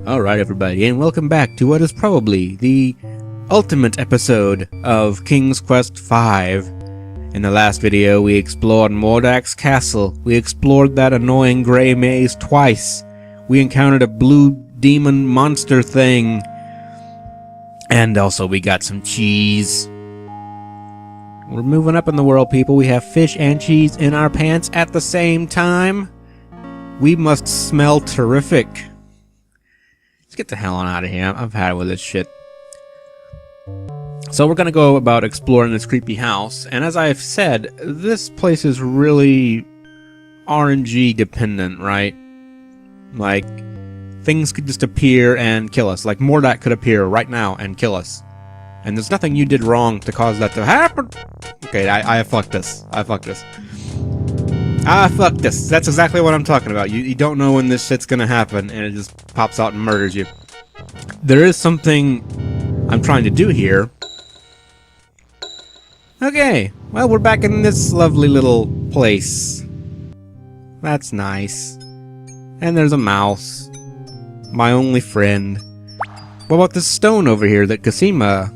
Alright everybody, and welcome back to what is probably the ultimate episode of King's Quest V. In the last video, we explored Mordack's castle. We explored that annoying gray maze twice. We encountered a blue demon monster thing. And also we got some cheese. We're moving up in the world, people. We have fish and cheese in our pants at the same time. We must smell terrific. Let's get the hell on out of here. I've had it with this shit. So we're gonna go about exploring this creepy house, and as I've said, this place is really RNG dependent, right? Like, things could just appear and kill us. Like, Mordack could appear right now and kill us. And there's nothing you did wrong to cause that to happen. Okay, I fucked this. I fucked this. Fuck this. That's exactly what I'm talking about. You don't know when this shit's gonna happen, and it just pops out and murders you. There is something I'm trying to do here. Okay, well, we're back in this lovely little place. That's nice. And there's a mouse. My only friend. What about this stone over here that Kasima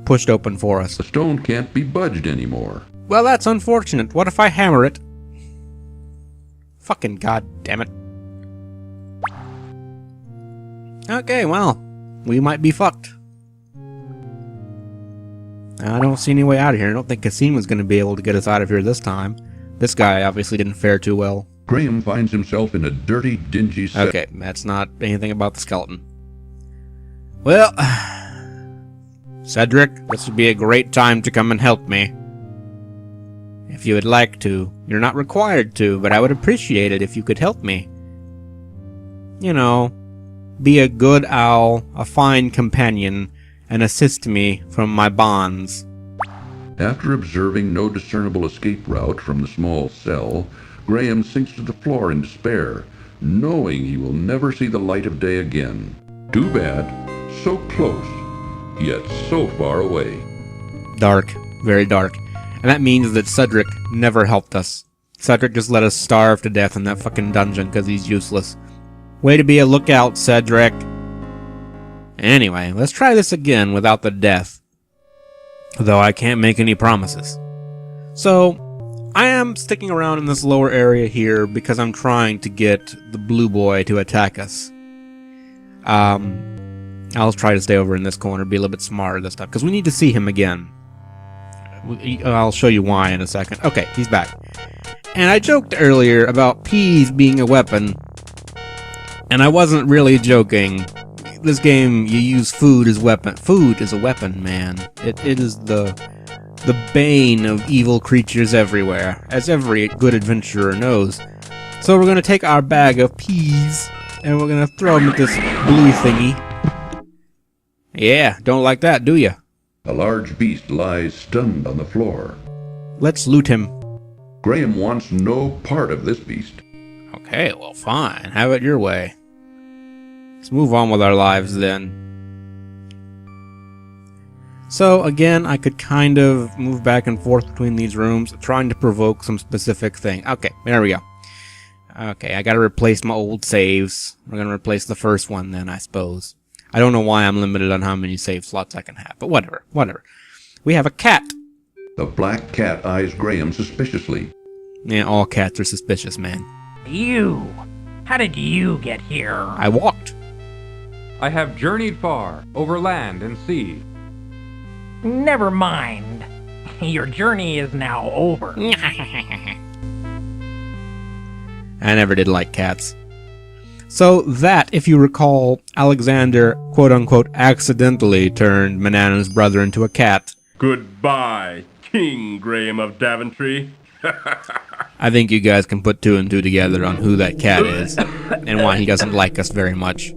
pushed open for us? The stone can't be budged anymore. Well, that's unfortunate. What if I hammer it? Fucking goddammit. Okay, well, we might be fucked. I don't see any way out of here. I don't think Kasima's going to be able to get us out of here this time. This guy obviously didn't fare too well. Graham finds himself in a dirty, dingy cell. Okay, that's not anything about the skeleton. Well, Cedric, this would be a great time to come and help me. If you would like to. You're not required to, but I would appreciate it if you could help me. You know, be a good owl, a fine companion, and assist me from my bonds. After observing no discernible escape route from the small cell, Graham sinks to the floor in despair, knowing he will never see the light of day again. Too bad. So close, yet so far away. Dark. Very dark. And that means that Cedric never helped us. Cedric just let us starve to death in that fucking dungeon because he's useless. Way to be a lookout, Cedric. Anyway, let's try this again without the death. Though I can't make any promises. So, I am sticking around in this lower area here because I'm trying to get the blue boy to attack us. I'll try to stay over in this corner, be a little bit smarter this time, because we need to see him again. I'll show you why in a second. Okay, he's back. And I joked earlier about peas being a weapon. And I wasn't really joking. This game, you use food as weapon. Food is a weapon, man. It is the bane of evil creatures everywhere, as every good adventurer knows. So we're going to take our bag of peas, and we're going to throw them at this blue thingy. Yeah, don't like that, do you? A large beast lies stunned on the floor. Let's loot him. Graham wants no part of this beast. Okay, well fine. Have it your way. Let's move on with our lives then. So again, I could kind of move back and forth between these rooms, trying to provoke some specific thing. Okay, there we go. Okay, I gotta replace my old saves. We're gonna replace the first one then, I suppose. I don't know why I'm limited on how many save slots I can have, but whatever, whatever. We have a cat. The black cat eyes Graham suspiciously. Yeah, all cats are suspicious, man. You! How did you get here? I walked. I have journeyed far, over land and sea. Never mind. Your journey is now over. I never did like cats. So that, if you recall, Alexander, quote-unquote, accidentally turned Manana's brother into a cat. Goodbye, King Graham of Daventry. I think you guys can put two and two together on who that cat is, and why he doesn't like us very much.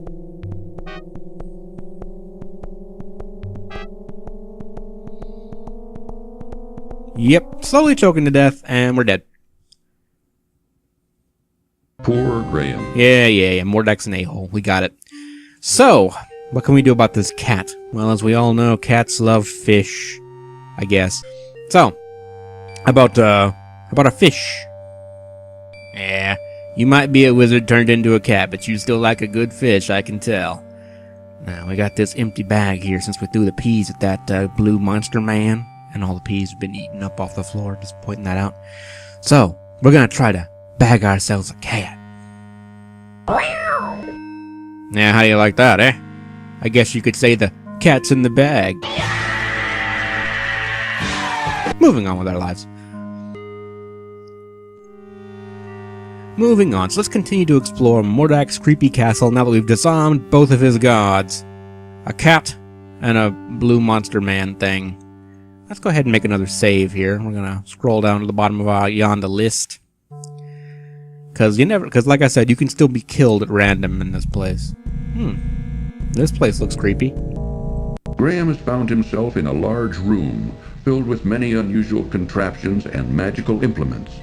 Yep, slowly choking to death, and we're dead. Poor Graham. Yeah, Mordack's an a-hole. We got it. So, what can we do about this cat? Well, as we all know, cats love fish, I guess. So, how about a fish? Yeah, you might be a wizard turned into a cat, but you still like a good fish, I can tell. Now, we got this empty bag here since we threw the peas at that blue monster man. And all the peas have been eaten up off the floor, just pointing that out. So, we're gonna try to bag ourselves a cat. Yeah, how do you like that, eh? I guess you could say the cat's in the bag. Moving on with our lives. Moving on, so let's continue to explore Mordack's creepy castle now that we've disarmed both of his gods. A cat and a blue monster man thing. Let's go ahead and make another save here. We're gonna scroll down to the bottom of our yonder list. Cause like I said, you can still be killed at random in this place. This place looks creepy. Graham has found himself in a large room filled with many unusual contraptions and magical implements.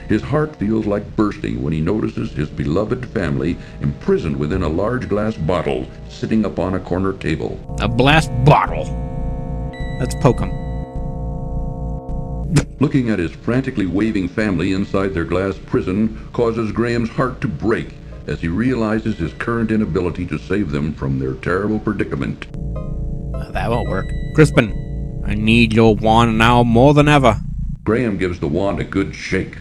His heart feels like bursting when he notices his beloved family imprisoned within a large glass bottle sitting upon a corner table. A blast bottle. Let's poke him. Looking at his frantically waving family inside their glass prison causes Graham's heart to break as he realizes his current inability to save them from their terrible predicament. That won't work. Crispin, I need your wand now more than ever. Graham gives the wand a good shake,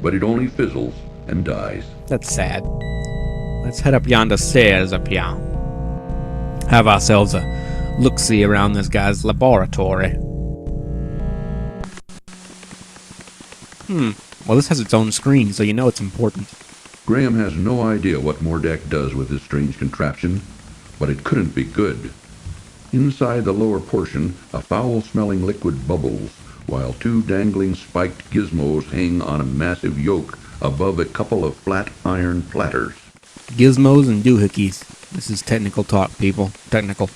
but it only fizzles and dies. That's sad. Let's head up yonder stairs up here. Have ourselves a look-see around this guy's laboratory. Well, this has its own screen, so you know it's important. Graham has no idea what Mordack does with his strange contraption, but it couldn't be good. Inside the lower portion, a foul-smelling liquid bubbles, while two dangling spiked gizmos hang on a massive yoke above a couple of flat iron platters. Gizmos and doohickeys. This is technical talk, people. Technical.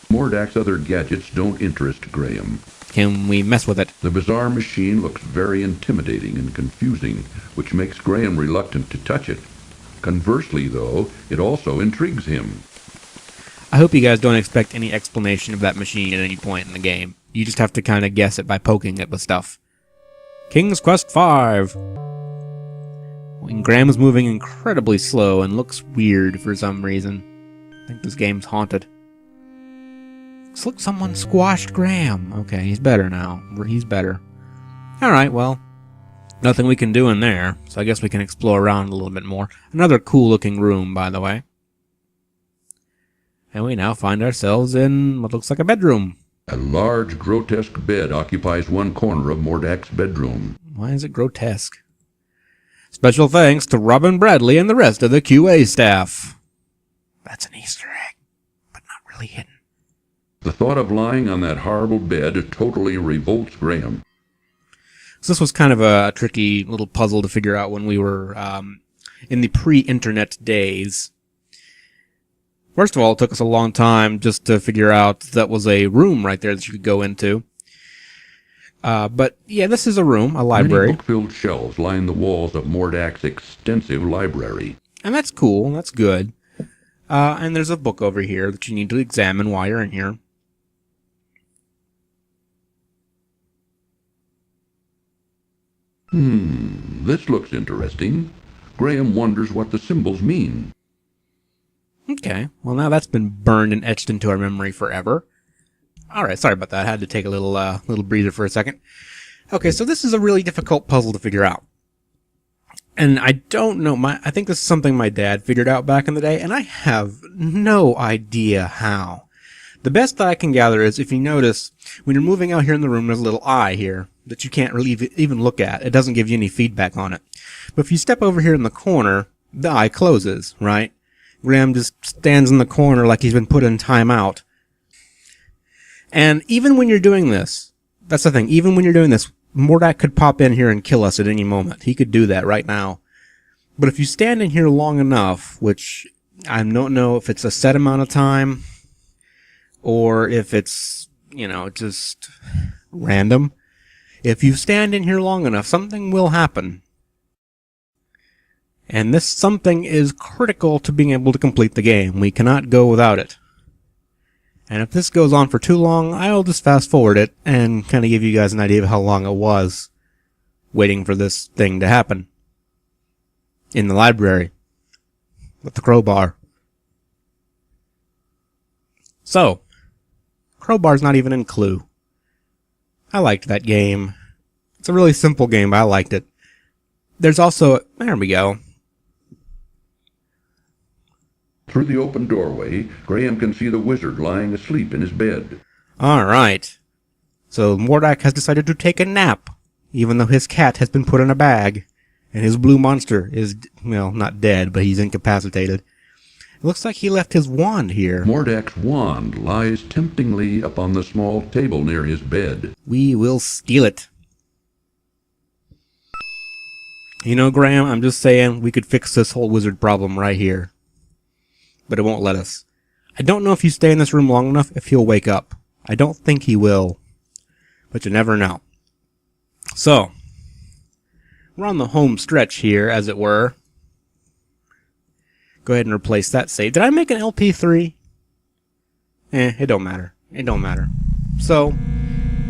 Mordack's other gadgets don't interest Graham. Can we mess with it? The bizarre machine looks very intimidating and confusing, which makes Graham reluctant to touch it. Conversely, though, it also intrigues him. I hope you guys don't expect any explanation of that machine at any point in the game. You just have to kind of guess it by poking it with stuff. King's Quest V! When Graham is moving incredibly slow and looks weird for some reason. I think this game's haunted. Looks like someone squashed Graham. Okay, he's better now. He's better. Alright, well, nothing we can do in there, so I guess we can explore around a little bit more. Another cool-looking room, by the way. And we now find ourselves in what looks like a bedroom. A large, grotesque bed occupies one corner of Mordack's bedroom. Why is it grotesque? Special thanks to Robin Bradley and the rest of the QA staff. That's an Easter egg, but not really hidden. The thought of lying on that horrible bed totally revolts Graham. So this was kind of a tricky little puzzle to figure out when we were in the pre-internet days. First of all, it took us a long time just to figure out that was a room right there that you could go into. But yeah, this is a room, a library. Many book-filled shelves line the walls of Mordack's extensive library. And that's cool, that's good. And there's a book over here that you need to examine while you're in here. This looks interesting. Graham wonders what the symbols mean. Okay, well now that's been burned and etched into our memory forever. Alright, sorry about that. I had to take a little breather for a second. Okay, so this is a really difficult puzzle to figure out. And I don't know, I think this is something my dad figured out back in the day, and I have no idea how. The best that I can gather is, if you notice, when you're moving out here in the room, there's a little eye here that you can't really even look at. It doesn't give you any feedback on it. But if you step over here in the corner, the eye closes, right? Graham just stands in the corner like he's been put in timeout. And even when you're doing this, that's the thing, even when you're doing this, Mordack could pop in here and kill us at any moment. He could do that right now. But if you stand in here long enough, which I don't know if it's a set amount of time, or if it's, just random. If you stand in here long enough, something will happen. And this something is critical to being able to complete the game. We cannot go without it. And if this goes on for too long, I'll just fast forward it and kind of give you guys an idea of how long it was waiting for this thing to happen. In the library. With the crowbar. So, Crowbar's not even in Clue. I liked that game. It's a really simple game, but I liked it. There's also... There we go. Through the open doorway, Graham can see the wizard lying asleep in his bed. Alright. So Mordack has decided to take a nap, even though his cat has been put in a bag. And his blue monster is, well, not dead, but he's incapacitated. It looks like he left his wand here. Mordack's wand lies temptingly upon the small table near his bed. We will steal it. You know, Graham, I'm just saying we could fix this whole wizard problem right here. But it won't let us. I don't know if you stay in this room long enough if he'll wake up. I don't think he will. But you never know. So, we're on the home stretch here, as it were. Go ahead and replace that save. Did I make an LP3? It don't matter. It don't matter. So,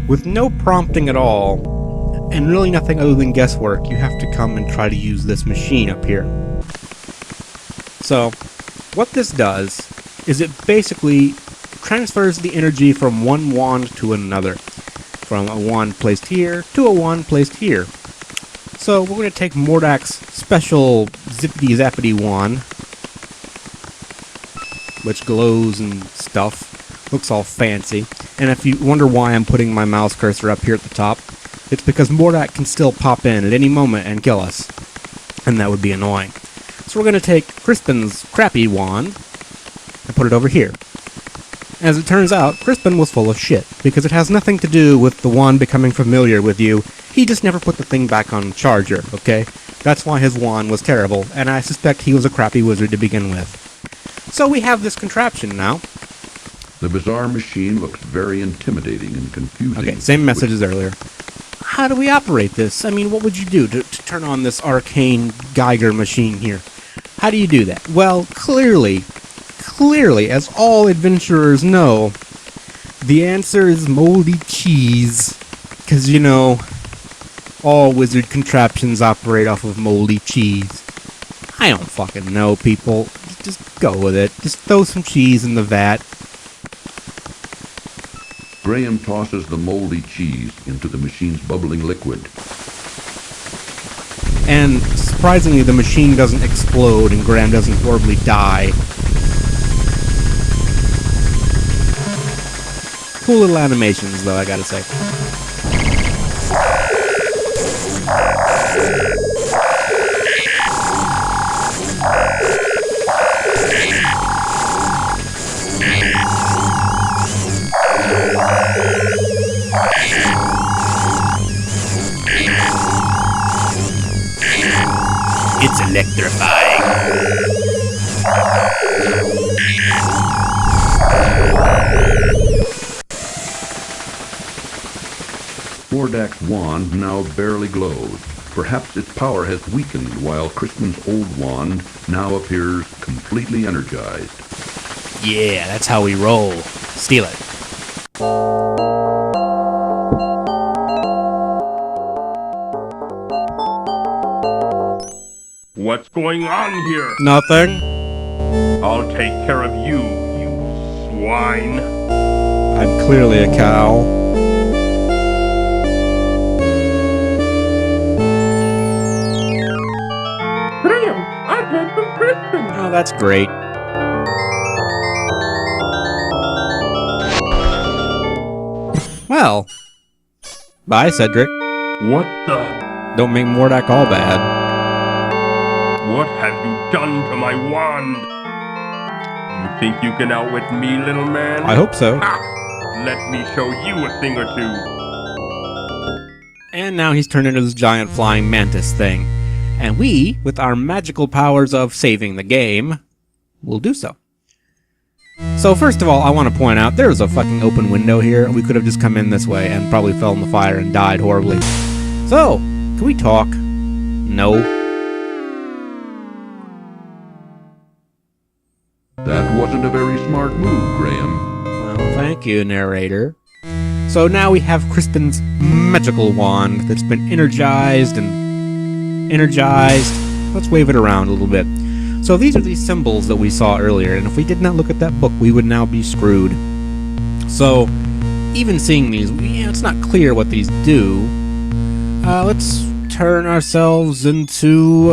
with no prompting at all, and really nothing other than guesswork, you have to come and try to use this machine up here. So, what this does is it basically transfers the energy from one wand to another. From a wand placed here to a wand placed here. So we're going to take Mordack's special zippity-zappity wand, which glows and stuff, looks all fancy. And if you wonder why I'm putting my mouse cursor up here at the top, it's because Mordack can still pop in at any moment and kill us. And that would be annoying. So we're going to take Crispin's crappy wand and put it over here. As it turns out, Crispin was full of shit, because it has nothing to do with the wand becoming familiar with you. He just never put the thing back on charger, okay? That's why his wand was terrible, and I suspect he was a crappy wizard to begin with. So we have this contraption now. The bizarre machine looks very intimidating and confusing. Okay, same message as earlier. How do we operate this? I mean, what would you do to turn on this arcane Geiger machine here? How do you do that? Well, clearly, as all adventurers know, the answer is moldy cheese. Because, you know, all wizard contraptions operate off of moldy cheese. I don't fucking know, people. Just go with it. Just throw some cheese in the vat. Graham tosses the moldy cheese into the machine's bubbling liquid. And surprisingly, the machine doesn't explode and Graham doesn't horribly die. Cool little animations, though, I gotta say. It's electrifying. Mordack's wand now barely glows. Perhaps its power has weakened, while Crispin's old wand now appears completely energized. Yeah, that's how we roll. Steal it. What's going on here? Nothing. I'll take care of you, you swine. I'm clearly a cow. Graham, I've heard from Crispin. Oh, that's great. Well, bye, Cedric. What the? Don't make Mordack all bad. What have you done to my wand? You think you can outwit me, little man? I hope so. Ha! Let me show you a thing or two. And now he's turned into this giant flying mantis thing. And we, with our magical powers of saving the game, will do so. So first of all, I want to point out, there's a fucking open window here. We could have just come in this way and probably fell in the fire and died horribly. So, can we talk? No. That wasn't a very smart move, Graham. Well, thank you, narrator. So now we have Crispin's magical wand that's been energized and energized. Let's wave it around a little bit. So these are these symbols that we saw earlier, and if we did not look at that book, we would now be screwed. So, even seeing these, it's not clear what these do. Let's turn ourselves into,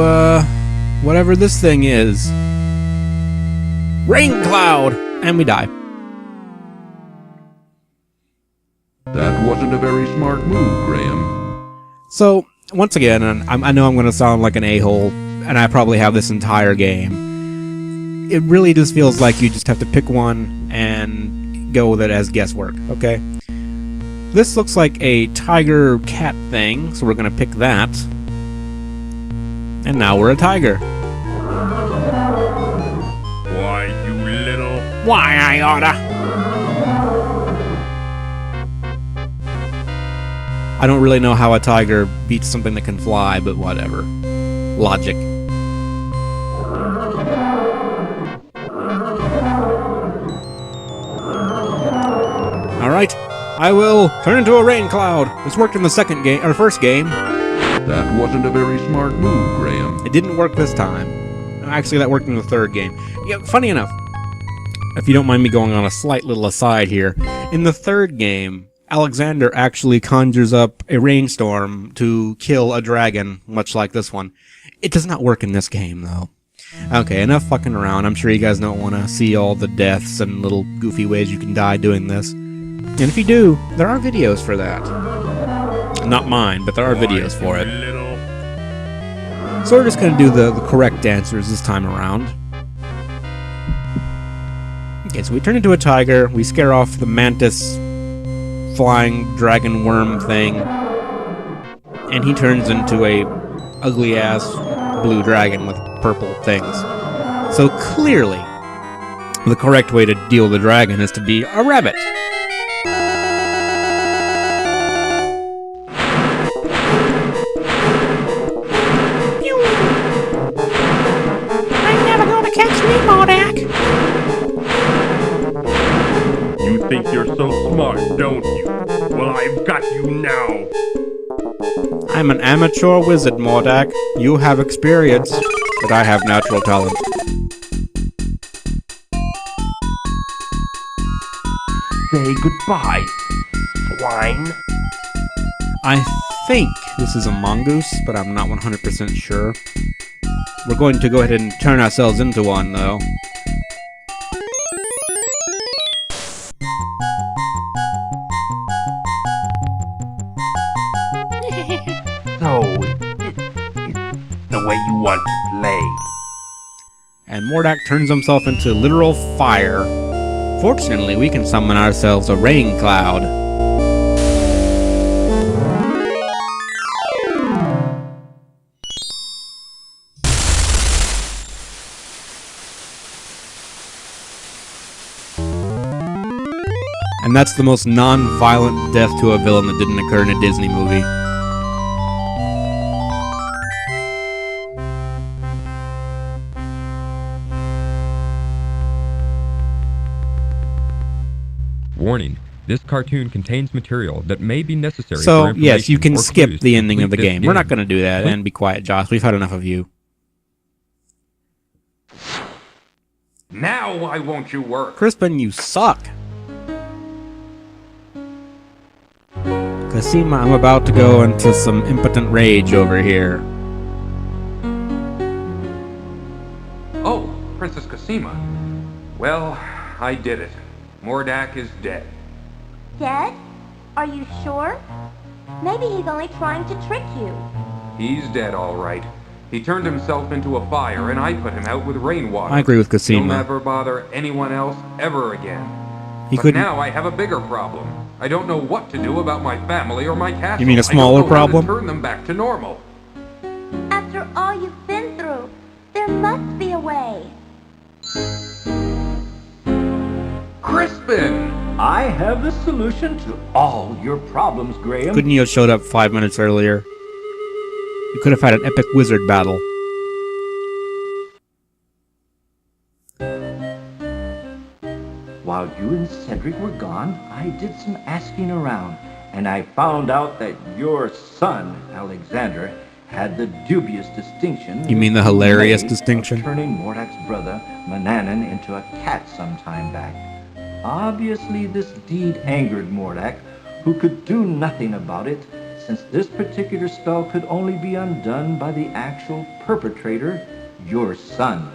whatever this thing is. Rain cloud! And we die. That wasn't a very smart move, Graham. So, once again, and I know I'm going to sound like an a-hole, and I probably have this entire game. It really just feels like you just have to pick one and go with it as guesswork, okay? This looks like a tiger cat thing, so we're going to pick that. And now we're a tiger. Why, you little... Why I oughta? I don't really know how a tiger beats something that can fly, but whatever. Logic. Alright, I will turn into a rain cloud. This worked in the first game. That wasn't a very smart move, Graham. It didn't work this time. Actually, that worked in the third game. Yeah, funny enough, if you don't mind me going on a slight little aside here, in the third game, Alexander actually conjures up a rainstorm to kill a dragon, much like this one. It does not work in this game, though. Okay, enough fucking around. I'm sure you guys don't want to see all the deaths and little goofy ways you can die doing this. And if you do, there are videos for that. Not mine, but there are videos for it. So we're just going to do the correct answers this time around. Okay, so we turn into a tiger, we scare off the mantis flying dragon worm thing, and he turns into a ugly-ass blue dragon with purple things. So clearly, the correct way to deal with the dragon is to be a rabbit. I'm never gonna catch me, Mordack. You think you're so smart, don't you? Well, I've got you now. I'm an amateur wizard, Mordack. You have experience, but I have natural talent. Say goodbye, swine. I think this is a mongoose, but I'm not 100% sure. We're going to go ahead and turn ourselves into one, though. So, it's the way you want to play. And Mordack turns himself into literal fire. Fortunately, we can summon ourselves a rain cloud. And that's the most non-violent death to a villain that didn't occur in a Disney movie. Warning. This cartoon contains material that may be necessary for So, information yes, you can or skip clues the to ending of the complete this game. We're not going to do that, and be quiet, Josh. We've had enough of you. Now why won't you work? Crispin, you suck. Cosima, I'm about to go into some impotent rage over here. Oh, Princess Cosima. Well, I did it. Mordack is dead. Dead? Are you sure? Maybe he's only trying to trick you. He's dead, all right. He turned himself into a fire, and I put him out with rainwater. I agree with He'll Cosima. never bother anyone else ever again. He But couldn't. now I have a bigger problem. I don't know what to do about my family or my castle. You mean a I don't smaller know how to problem? turn them back to normal. After all you've been through, there must be a way. Crispin! I have the solution to all your problems, Graham. Couldn't you have showed up 5 minutes earlier? You could have had an epic wizard battle. While you and Cedric were gone, I did some asking around, and I found out that your son, Alexander, had the dubious distinction. You mean the hilarious made distinction? Of turning Mordack's brother, Mananan, into a cat some time back. Obviously, this deed angered Mordack, who could do nothing about it, since this particular spell could only be undone by the actual perpetrator, your son.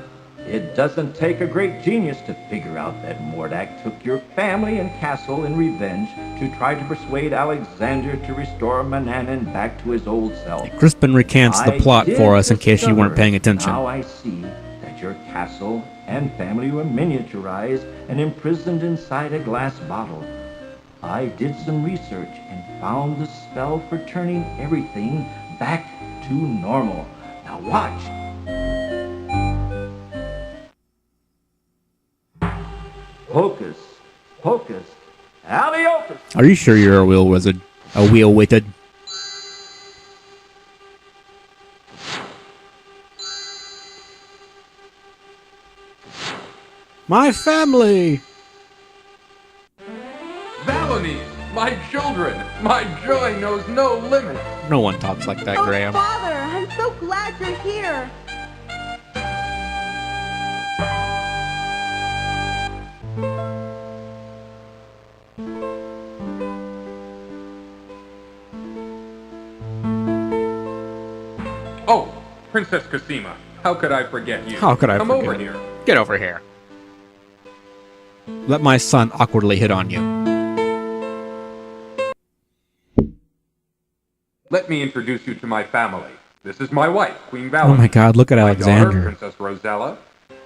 It doesn't take a great genius to figure out that Mordack took your family and castle in revenge to try to persuade Alexander to restore Mananan back to his old self. Crispin recants the plot for us in case you weren't paying attention. Now I see that your castle and family were miniaturized and imprisoned inside a glass bottle. I did some research and found the spell for turning everything back to normal. Now watch. Hocus, pocus, aliokus. Are you sure you're a wheel wizard? A wheel wizard? My family! Valanies, my children, my joy knows no limit. No one talks like that, Graham. Father, I'm so glad you're here. Oh, Princess Cosima, how could I forget you? How could I Come forget over you? here. Get over here. Let my son awkwardly hit on you. Let me introduce you to my family. This is my wife, Queen Oh Valentine. my god, look at My Alexander. daughter, Princess Rosella,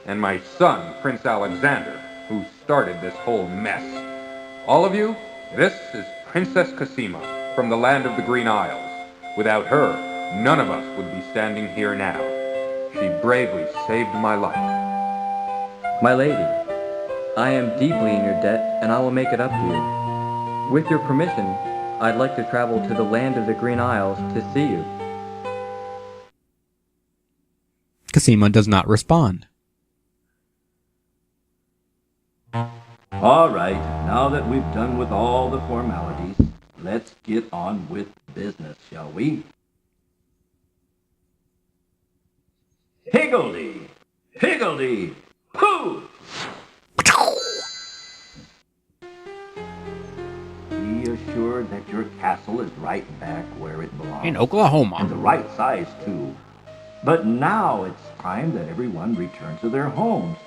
and my son, Prince Alexander, who started this whole mess. All of you, this is Princess Cosima from the land of the Green Isles. Without her, none of us would be standing here now. She bravely saved my life. My lady, I am deeply in your debt, and I will make it up to you. With your permission, I'd like to travel to the land of the Green Isles to see you. Cosima does not respond. All right, now that we've done with all the formalities, let's get on with business, shall we? Higgledy! Higgledy! Hoo! Be assured that your castle is right back where it belongs. In And Oklahoma. the right size, too. But now it's time that everyone return to their homes.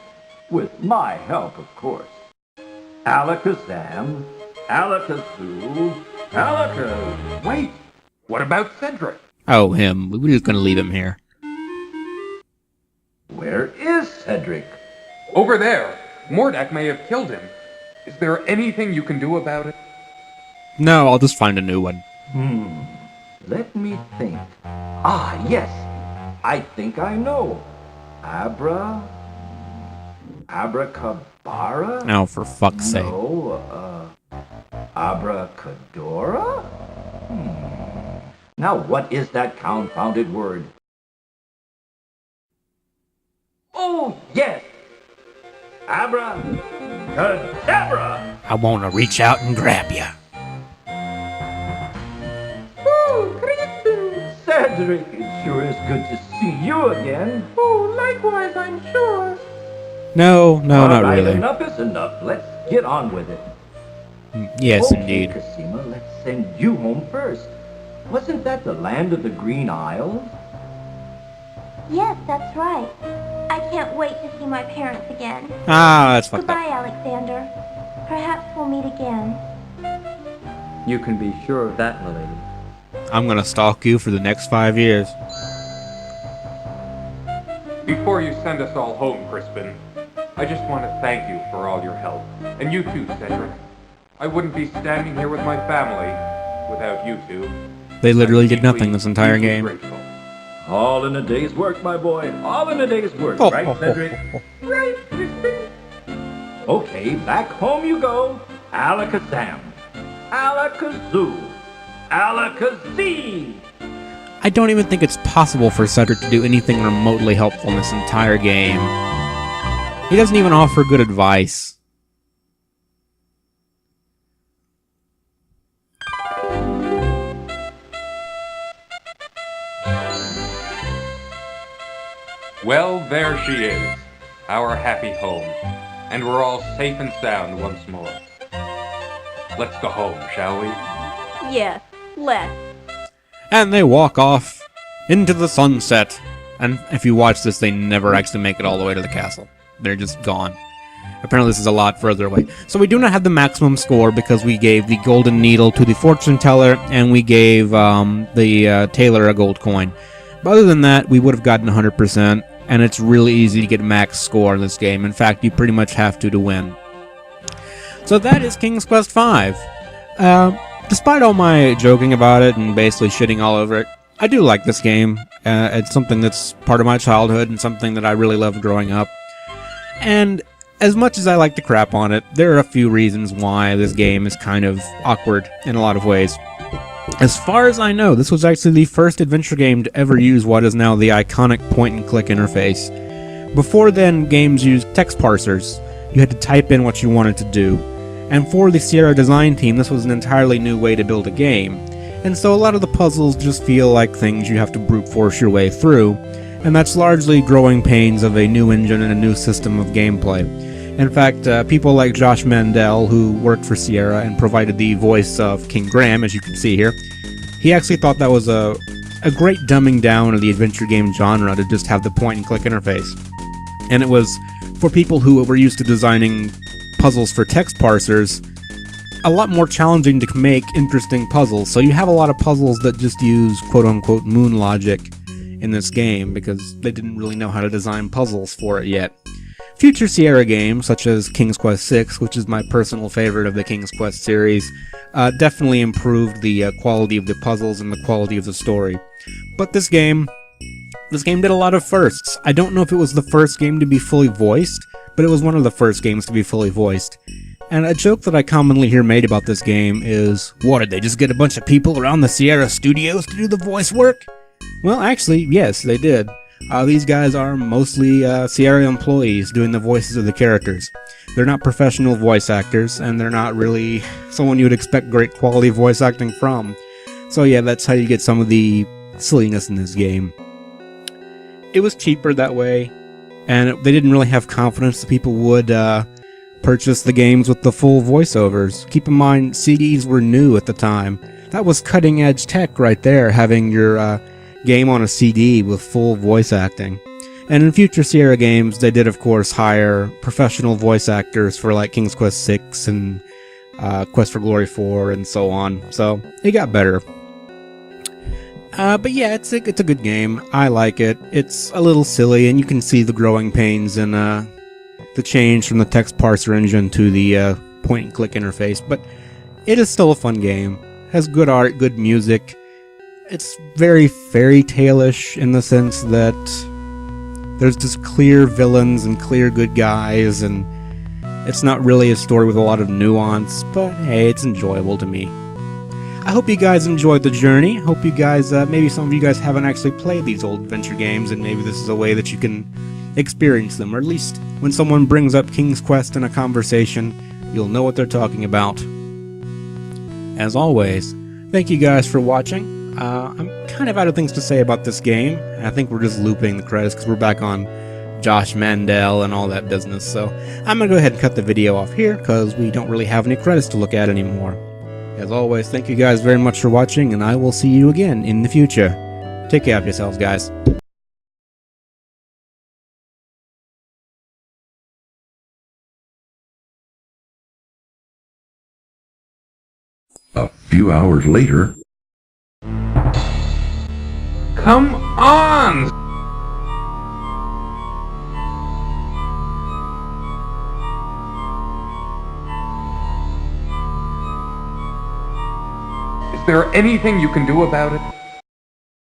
With my help, of course. Alakazam, Alakazoo, Alakaz. Wait, what about Cedric? Oh, him. We're just gonna leave him here. Where is Cedric? Over there. Mordack may have killed him. Is there anything you can do about it? No, I'll just find a new one. Let me think. Ah, yes. I think I know. Abracabara? Oh, for fuck's sake. No, abracadabra? Now what is that confounded word? Oh, yes! Abracadabra! I wanna reach out and grab ya. Oh, Crispin! Cedric, it sure is good to see you again. Oh, likewise, I'm sure. No, no, All not right, really. enough is enough. Let's get on with it. Yes, Okay, indeed. Cosima, let's send you home first. Wasn't that the land of the Green Isles? Yes, that's right. I can't wait to see my parents again. Ah, that's fucked up. Goodbye, Alexander. Perhaps we'll meet again. You can be sure of that, my lady. I'm gonna stalk you for the next 5 years. Before you send us all home, Crispin, I just want to thank you for all your help. And you too, Cedric. I wouldn't be standing here with my family without you two. They literally did I'm nothing this entire deeply game. grateful. All in a day's work, my boy. All in a day's work, right, Cedric? Right, Crispin. Okay, back home you go. Alakazam. Alakazoo. Alakazee. I don't even think it's possible for Cedric to do anything remotely helpful in this entire game. He doesn't even offer good advice. Well, there she is, our happy home, and we're all safe and sound once more. Let's go home, shall we? Yes, let's. And they walk off into the sunset. And if you watch this, they never actually make it all the way to the castle. They're just gone. Apparently this is a lot further away. So we do not have the maximum score because we gave the golden needle to the fortune teller and we gave the tailor a gold coin. But other than that, we would have gotten 100%, and it's really easy to get max score in this game. In fact, you pretty much have to win. So that is King's Quest V. Despite all my joking about it and basically shitting all over it, I do like this game. It's something that's part of my childhood and something that I really loved growing up. And as much as I like to crap on it, there are a few reasons why this game is kind of awkward in a lot of ways. As far as I know, this was actually the first adventure game to ever use what is now the iconic point-and-click interface. Before then, games used text parsers. You had to type in what you wanted to do. And for the Sierra design team, this was an entirely new way to build a game. And so a lot of the puzzles just feel like things you have to brute force your way through, and that's largely growing pains of a new engine and a new system of gameplay. In fact, people like Josh Mandel, who worked for Sierra and provided the voice of King Graham, as you can see here, he actually thought that was a great dumbing down of the adventure game genre to just have the point-and-click interface. And it was, for people who were used to designing puzzles for text parsers, a lot more challenging to make interesting puzzles. So you have a lot of puzzles that just use quote-unquote moon logic in this game because they didn't really know how to design puzzles for it yet. Future Sierra games, such as King's Quest VI, which is my personal favorite of the King's Quest series, definitely improved the quality of the puzzles and the quality of the story. But this game did a lot of firsts. I don't know if it was the first game to be fully voiced, but it was one of the first games to be fully voiced. And a joke that I commonly hear made about this game is, what, did they just get a bunch of people around the Sierra studios to do the voice work? Well, actually, yes, they did. These guys are mostly Sierra employees doing the voices of the characters. They're not professional voice actors, and they're not really someone you would expect great quality voice acting from. So yeah, that's how you get some of the silliness in this game. It was cheaper that way, and they didn't really have confidence that people would purchase the games with the full voiceovers. Keep in mind, CDs were new at the time. That was cutting edge tech right there, having your game on a CD with full voice acting. And in future Sierra games, they did of course hire professional voice actors for like King's Quest VI and Quest for Glory 4 and so on. So it got better. But yeah, it's a good game. I like it. It's a little silly, and you can see the growing pains in the change from the text parser engine to the point-and-click interface. But it is still a fun game. It has good art, good music. It's very fairy tale-ish in the sense that there's just clear villains and clear good guys, and it's not really a story with a lot of nuance, but hey, it's enjoyable to me. I hope you guys enjoyed the journey. Hope you guys, maybe some of you guys haven't actually played these old adventure games, and maybe this is a way that you can experience them, or at least when someone brings up King's Quest in a conversation, you'll know what they're talking about. As always, thank you guys for watching. I'm kind of out of things to say about this game. I think we're just looping the credits because we're back on Josh Mandel and all that business. So I'm going to go ahead and cut the video off here because we don't really have any credits to look at anymore. As always, thank you guys very much for watching, and I will see you again in the future. Take care of yourselves, guys. A few hours later... Come on! Is there anything you can do about it?